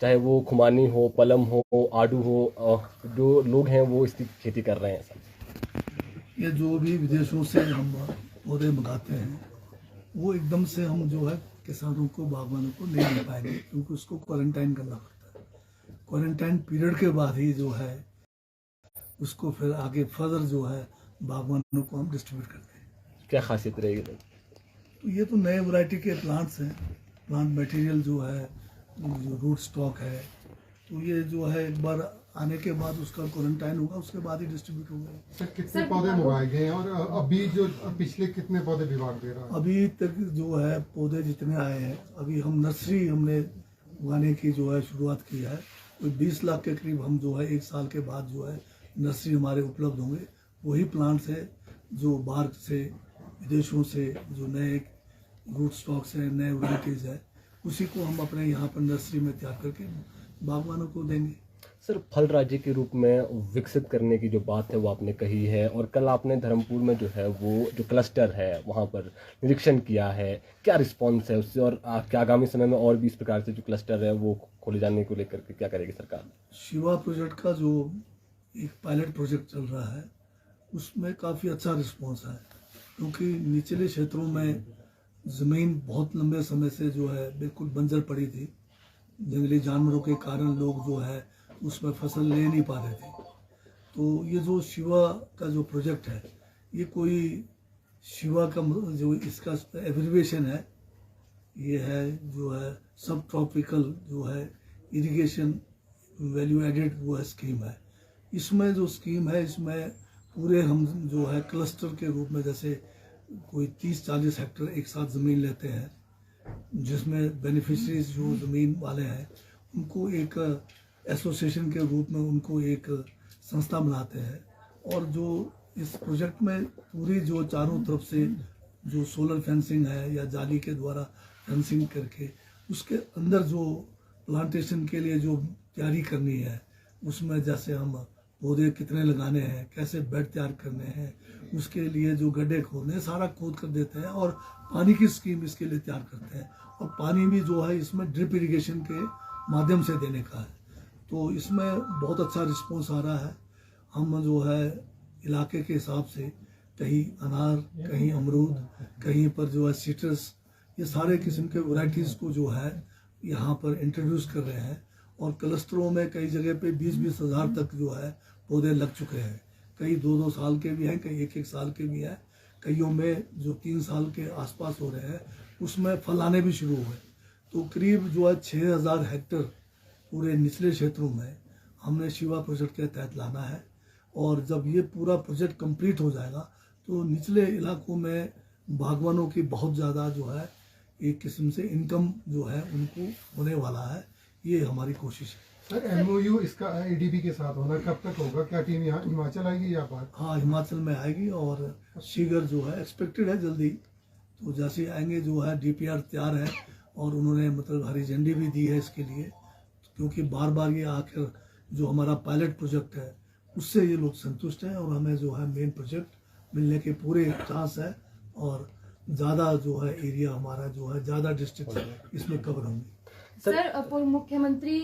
चाहे वो खुमानी हो, पलम हो, आडू हो, जो लोग हैं वो इसकी खेती कर रहे हैं सर। ये जो भी विदेशों से हम पौधे मंगाते हैं वो एकदम से हम जो है किसानों को, बागवानों को नहीं दे पाएंगे, क्योंकि उसको क्वारंटाइन करना पड़ता है। क्वारंटाइन पीरियड के बाद ही जो है उसको फिर आगे फर्दर जो है बागवानों को हम डिस्ट्रीब्यूट करते हैं। क्या खासियत रहेगी सर? तो ये तो नए वैरायटी के प्लांट्स हैं, प्लांट मटेरियल जो है, जो रूट स्टॉक है, तो ये जो है एक बार आने के बाद उसका क्वारंटाइन होगा, उसके बाद ही डिस्ट्रीब्यूट होगा। सर कितने पौधे मंगाए गए हैं और अभी जो पिछले कितने पौधे विभाग दे रहा है? अभी तक जो है पौधे जितने आए हैं, अभी हम नर्सरी हमने उगाने की जो है शुरुआत की है। कोई 20 लाख के करीब हम जो है 1 साल के बाद जो है नर्सरी हमारे उपलब्ध होंगे। वही प्लांट्स है जो बाहर से, विदेशों से जो नए रूट स्टॉक्स हैं, नए वैराइटीज़ है, उसी को हम अपने यहाँ पर नर्सरी में तैयार करके बागवानों को देंगे। सर फल राज्य के रूप में विकसित करने की जो बात है वो आपने कही है, और कल आपने धर्मपुर में जो है वो जो क्लस्टर है वहाँ पर निरीक्षण किया है, क्या रिस्पांस है उससे, और क्या आगामी समय में और भी इस प्रकार से जो क्लस्टर है वो खोले जाने को लेकर के क्या करेगी सरकार? शिवा प्रोजेक्ट का जो एक पायलट प्रोजेक्ट चल रहा है उसमें काफ़ी अच्छा रिस्पांस है, क्योंकि निचले क्षेत्रों में ज़मीन बहुत लंबे समय से जो है बिल्कुल बंजर पड़ी थी। जंगली जानवरों के कारण लोग जो है उसमें फसल ले नहीं पा रहे थे। तो ये जो शिवा का जो प्रोजेक्ट है, ये कोई शिवा का जो इसका एब्रिविएशन है, ये है जो है सब ट्रॉपिकल जो है इरिगेशन वैल्यू एडेड वो है स्कीम है। इसमें जो स्कीम है, इसमें पूरे हम जो है क्लस्टर के रूप में, जैसे कोई 30-40 हेक्टर एक साथ ज़मीन लेते हैं, जिसमें बेनिफिशरीज जो ज़मीन वाले हैं उनको एक एसोसिएशन के रूप में उनको एक संस्था बनाते हैं, और जो इस प्रोजेक्ट में पूरी जो चारों तरफ से जो सोलर फेंसिंग है या जाली के द्वारा फेंसिंग करके उसके अंदर जो प्लांटेशन के लिए जो तैयारी करनी है, उसमें जैसे हम पौधे कितने लगाने हैं, कैसे बेड तैयार करने हैं, उसके लिए जो गड्ढे खोदने हैं, सारा खोद कर देते हैं, और पानी की स्कीम इसके लिए तैयार करते हैं। और पानी भी जो है इसमें ड्रिप इरिगेशन के माध्यम से देने का है। तो इसमें बहुत अच्छा रिस्पॉन्स आ रहा है। हम जो है इलाके के हिसाब से कहीं अनार, कहीं अमरूद, कहीं पर जो है सिट्रस, ये सारे किस्म के वैरायटीज़ को जो है यहाँ पर इंट्रोड्यूस कर रहे हैं। और क्लस्टरों में कई जगह पे 20-20 हज़ार तक जो है पौधे लग चुके हैं। कई 2-2 साल के भी हैं, कई 1-1 साल के भी हैं, कईयों में जो 3 साल के आसपास हो रहे हैं उसमें फल आने भी शुरू हुए। तो करीब जो है 6000 हेक्टर पूरे निचले क्षेत्रों में हमने शिवा प्रोजेक्ट के तहत लाना है। और जब ये पूरा प्रोजेक्ट कंप्लीट हो जाएगा तो निचले इलाकों में बागवानों की बहुत ज़्यादा जो है एक किस्म से इनकम जो है उनको होने वाला है। ये हमारी कोशिश है। सर एमओयू इसका एडीबी के साथ होना कब तक होगा? क्या टीम यहाँ हिमाचल आएगी या बाहर? हाँ, हिमाचल में आएगी और शीघ्र जो है एक्सपेक्टेड है जल्दी। तो जैसे आएंगे जो है डीपीआर तैयार है, और उन्होंने मतलब हरी झंडी भी दी है इसके लिए, क्योंकि बार बार ये आकर जो हमारा पायलट प्रोजेक्ट है उससे ये लोग संतुष्ट हैं, और हमें जो है मेन प्रोजेक्ट मिलने के पूरे चांस है, और ज़्यादा जो है एरिया हमारा जो है ज़्यादा डिस्ट्रिक्ट इसमें कवर होंगे। सर पूर्व मुख्यमंत्री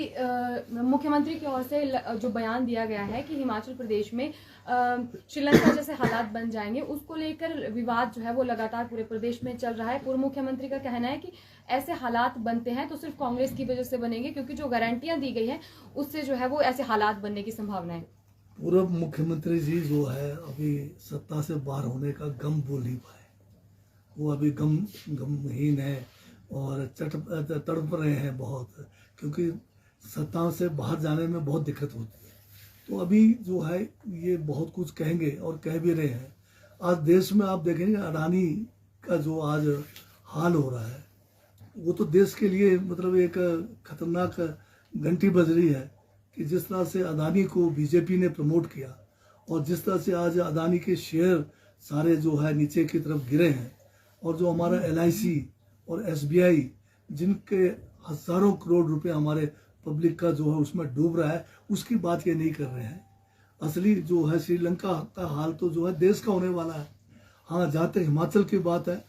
की ओर से जो बयान दिया गया है कि हिमाचल प्रदेश में श्रीलंका जैसे हालात बन जाएंगे, उसको लेकर विवाद जो है वो लगातार पूरे प्रदेश में चल रहा है। पूर्व मुख्यमंत्री का कहना है कि ऐसे हालात बनते हैं तो सिर्फ कांग्रेस की वजह से बनेंगे, क्योंकि जो गारंटियां दी गई हैं उससे जो है वो ऐसे हालात बनने की संभावना है। पूर्व मुख्यमंत्री जी जो है अभी सत्ता से बाहर होने का गम बोल नहीं पाए। वो अभी गमहीन है और तड़प रहे हैं बहुत, क्योंकि सत्ता से बाहर जाने में बहुत दिक्कत होती है। तो अभी जो है ये बहुत कुछ कहेंगे और कह भी रहे हैं। आज देश में आप देखेंगे अडानी का जो आज हाल हो रहा है, वो तो देश के लिए मतलब एक खतरनाक घंटी बज रही है कि जिस तरह से अडानी को बीजेपी ने प्रमोट किया, और जिस तरह से आज अडानी के शेयर सारे जो है नीचे की तरफ गिरे हैं, और जो हमारा LIC और SBI जिनके हजारों करोड़ रुपए हमारे पब्लिक का जो है उसमें डूब रहा है, उसकी बात ये नहीं कर रहे हैं। असली जो है श्रीलंका का हाल तो जो है देश का होने वाला है। हाँ, जहाँ तक हिमाचल की बात है,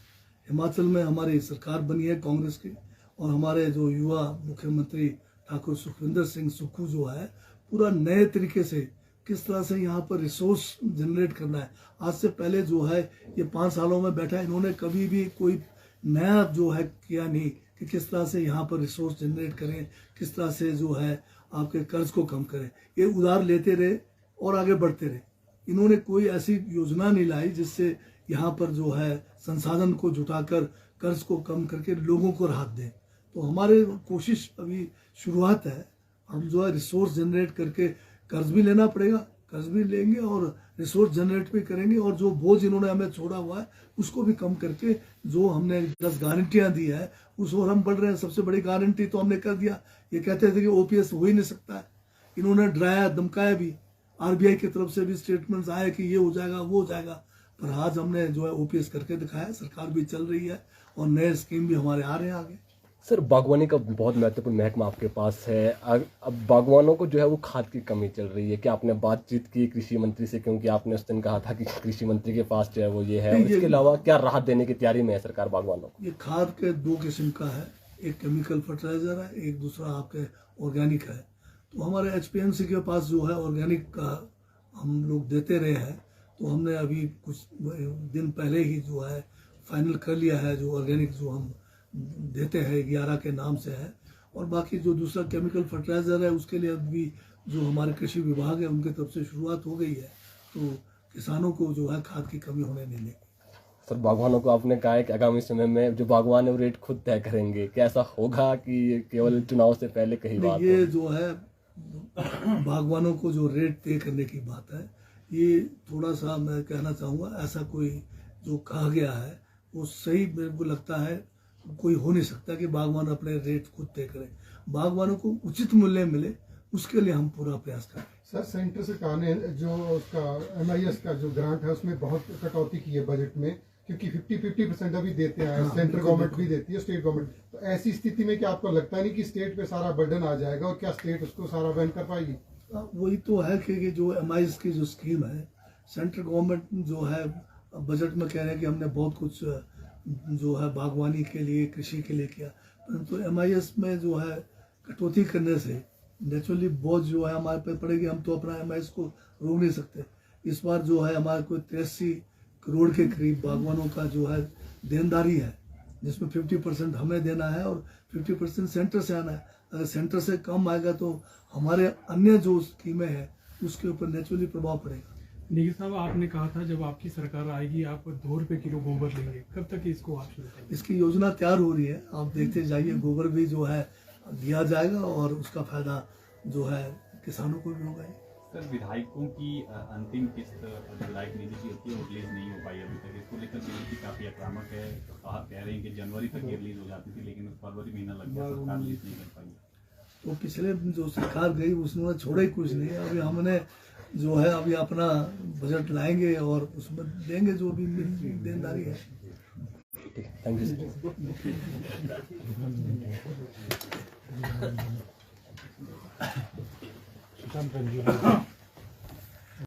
हिमाचल में हमारी सरकार बनी है कांग्रेस की, और हमारे जो युवा मुख्यमंत्री ठाकुर सुखविंदर सिंह सुक्खू जो है पूरा नए तरीके से किस तरह से यहाँ पर रिसोर्स जनरेट करना है। आज से पहले जो है ये 5 सालों में बैठा, इन्होंने कभी भी कोई नया जो है किया नहीं कि किस तरह से यहाँ पर रिसोर्स जनरेट करें, किस तरह से जो है आपके कर्ज को कम करें। ये उधार लेते रहे और आगे बढ़ते रहे। इन्होंने कोई ऐसी योजना नहीं लाई जिससे यहाँ पर जो है संसाधन को जुटाकर कर्ज को कम करके लोगों को राहत दें। तो हमारे कोशिश अभी शुरुआत है। हम जो है रिसोर्स जनरेट करके कर्ज भी लेना पड़ेगा, कर्ज भी लेंगे और रिसोर्स जनरेट भी करेंगे, और जो बोझ इन्होंने हमें छोड़ा हुआ है उसको भी कम करके जो हमने 10 गारंटियां दी है उस ओर हम बढ़ रहे हैं। सबसे बड़ी गारंटी तो हमने कर दिया। ये कहते थे कि ओपीएस हो ही नहीं सकता है, इन्होंने डराया धमकाया भी। आरबीआई की तरफ से भी स्टेटमेंट्स आए कि ये हो जाएगा वो हो जाएगा, पर आज हमने जो है ओपीएस करके दिखाया। सरकार भी चल रही है और नए स्कीम भी हमारे आ रहे हैं आगे। सर, बागवानी का बहुत महत्वपूर्ण महकमा आपके पास है। अब बागवानों को जो है वो खाद की कमी चल रही है। क्या आपने बातचीत की कृषि मंत्री से, क्योंकि आपने उस दिन कहा था कि कृषि मंत्री के पास जो है वो ये है, इसके अलावा क्या राहत देने की तैयारी में है सरकार बागवानों को? ये खाद के 2 किस्म का है, एक केमिकल फर्टिलाइजर है, एक दूसरा आपके ऑर्गेनिक है। तो हमारे एचपीएमसी के पास जो है ऑर्गेनिक का हम लोग देते रहे हैं। तो हमने अभी कुछ दिन पहले ही जो है फाइनल कर लिया है, जो ऑर्गेनिक जो हम देते हैं 11 के नाम से है। और बाकी जो दूसरा केमिकल फर्टिलाइजर है उसके लिए अभी जो हमारे कृषि विभाग है उनके तरफ से शुरुआत हो गई है। तो किसानों को जो है खाद की कमी होने नहीं देगी। सर, बागवानों को आपने कहा है कि आगामी समय में जो बागवान है वो रेट खुद तय करेंगे। क्या ऐसा होगा कि केवल चुनाव से पहले कहीं बात ये जो है बागवानों को जो रेट तय करने की बात है, ये थोड़ा सा मैं कहना चाहूँगा, ऐसा कोई जो कहा गया है वो सही मेरे को लगता है कोई हो नहीं सकता कि बागवान अपने रेट खुद तय करें। बागवानों को उचित मूल्य मिले उसके लिए हम पूरा प्रयास करें। सर, सेंटर सरकार ने जो उसका MIS का जो ग्रांट है उसमें बहुत कटौती की है बजट में, क्योंकि 50% अभी देते हैं। सेंट्रल गवर्नमेंट भी देती है, स्टेट गवर्नमेंट। तो ऐसी स्थिति में क्या आपको लगता नहीं कि स्टेट पे सारा बर्डन आ जाएगा, और क्या स्टेट उसको सारा वहन कर पाएगी? वही तो है कि जो MIS की जो स्कीम है, सेंट्रल गवर्नमेंट जो है बजट में कह रहे हैं कि हमने बहुत कुछ जो है बागवानी के लिए कृषि के लिए किया, परंतु MIS में जो है कटौती करने से नेचुरली बोझ जो है हमारे पे पड़ेगी। हम तो अपना MIS को रोक नहीं सकते। इस बार जो है हमारे को 83 करोड़ के करीब बागवानों का जो है देनदारी है, जिसमें 50% हमें देना है और 50% सेंटर से आना है। अगर सेंटर से कम आएगा तो हमारे अन्य जो स्कीमें हैं उसके ऊपर नेचुरली प्रभाव पड़ेगा। निखिल साहब, आपने कहा था जब आपकी सरकार आएगी आप 2 रुपए किलो गोबर लेंगे, कब तक इसको आप शुरू करेंगे? इसकी योजना तैयार हो रही है, आप देखते जाइए। गोबर भी जो है दिया जाएगा और उसका फायदा जो है किसानों को भी होगा। सर, विधायकों की अंतिम किस्त विधायक निधि की होती है, रिलीज नहीं हो पाई अभी तक। इसको लेकर बीजेपी काफी आक्रामक है। कह रहे हैं कि जनवरी तक रिलीज हो जाती थी, लेकिन फरवरी महीना लग गया, सरकार रिलीज नहीं कर पाई। तो पिछले जो सरकार गई उसने छोड़ा ही कुछ नहीं। अभी हमने जो है अभी अपना बजट लाएंगे और उसमें देंगे जो भी देनदारी है। Thank you.